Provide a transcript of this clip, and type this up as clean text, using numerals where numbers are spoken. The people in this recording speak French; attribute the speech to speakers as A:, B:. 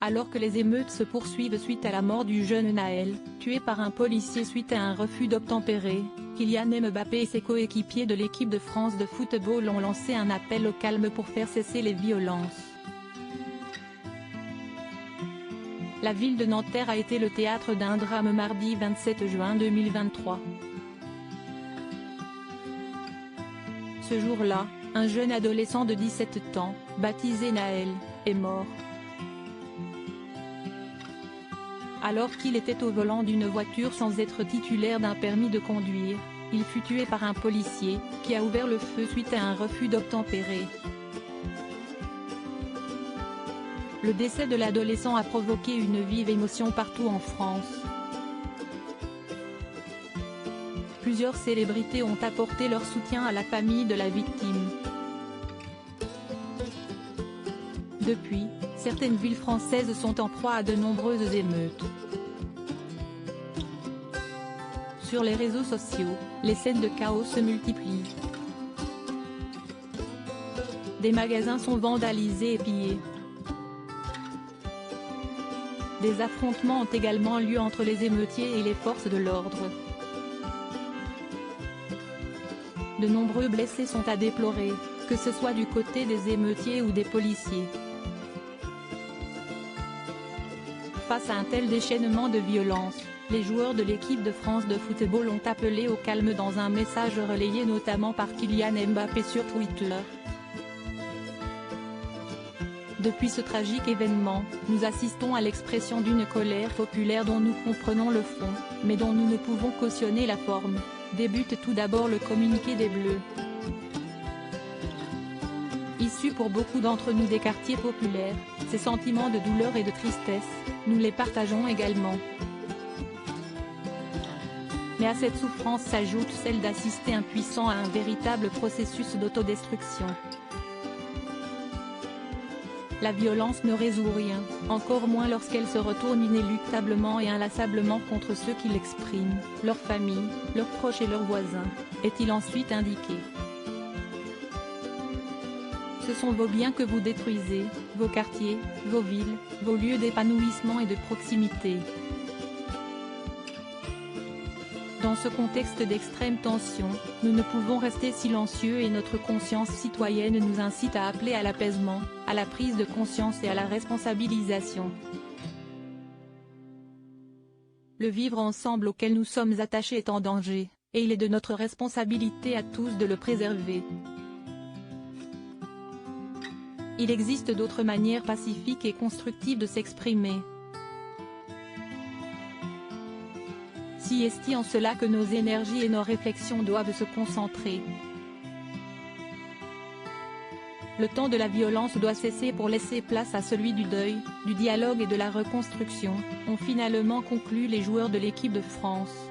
A: Alors que les émeutes se poursuivent suite à la mort du jeune Naël, tué par un policier suite à un refus d'obtempérer, Kylian Mbappé et ses coéquipiers de l'équipe de France de football ont lancé un appel au calme pour faire cesser les violences. La ville de Nanterre a été le théâtre d'un drame mardi 27 juin 2023. Ce jour-là, un jeune adolescent de 17 ans, baptisé Naël, est mort. Alors qu'il était au volant d'une voiture sans être titulaire d'un permis de conduire, il fut tué par un policier, qui a ouvert le feu suite à un refus d'obtempérer. Le décès de l'adolescent a provoqué une vive émotion partout en France. Plusieurs célébrités ont apporté leur soutien à la famille de la victime. Depuis, certaines villes françaises sont en proie à de nombreuses émeutes. Sur les réseaux sociaux, les scènes de chaos se multiplient. Des magasins sont vandalisés et pillés. Des affrontements ont également lieu entre les émeutiers et les forces de l'ordre. De nombreux blessés sont à déplorer, que ce soit du côté des émeutiers ou des policiers. Face à un tel déchaînement de violence, les joueurs de l'équipe de France de football ont appelé au calme dans un message relayé notamment par Kylian Mbappé sur Twitter. Depuis ce tragique événement, nous assistons à l'expression d'une colère populaire dont nous comprenons le fond, mais dont nous ne pouvons cautionner la forme, débute tout d'abord le communiqué des Bleus. Issus pour beaucoup d'entre nous des quartiers populaires, ces sentiments de douleur et de tristesse, nous les partageons également. Mais à cette souffrance s'ajoute celle d'assister impuissant à un véritable processus d'autodestruction. La violence ne résout rien, encore moins lorsqu'elle se retourne inéluctablement et inlassablement contre ceux qui l'expriment, leur famille, leurs proches et leurs voisins, est-il ensuite indiqué. Ce sont vos biens que vous détruisez, vos quartiers, vos villes, vos lieux d'épanouissement et de proximité. Dans ce contexte d'extrême tension, nous ne pouvons rester silencieux et notre conscience citoyenne nous incite à appeler à l'apaisement, à la prise de conscience et à la responsabilisation. Le vivre ensemble auquel nous sommes attachés est en danger, et il est de notre responsabilité à tous de le préserver. Il existe d'autres manières pacifiques et constructives de s'exprimer. Si est-il en cela que nos énergies et nos réflexions doivent se concentrer. Le temps de la violence doit cesser pour laisser place à celui du deuil, du dialogue et de la reconstruction, ont finalement conclu les joueurs de l'équipe de France.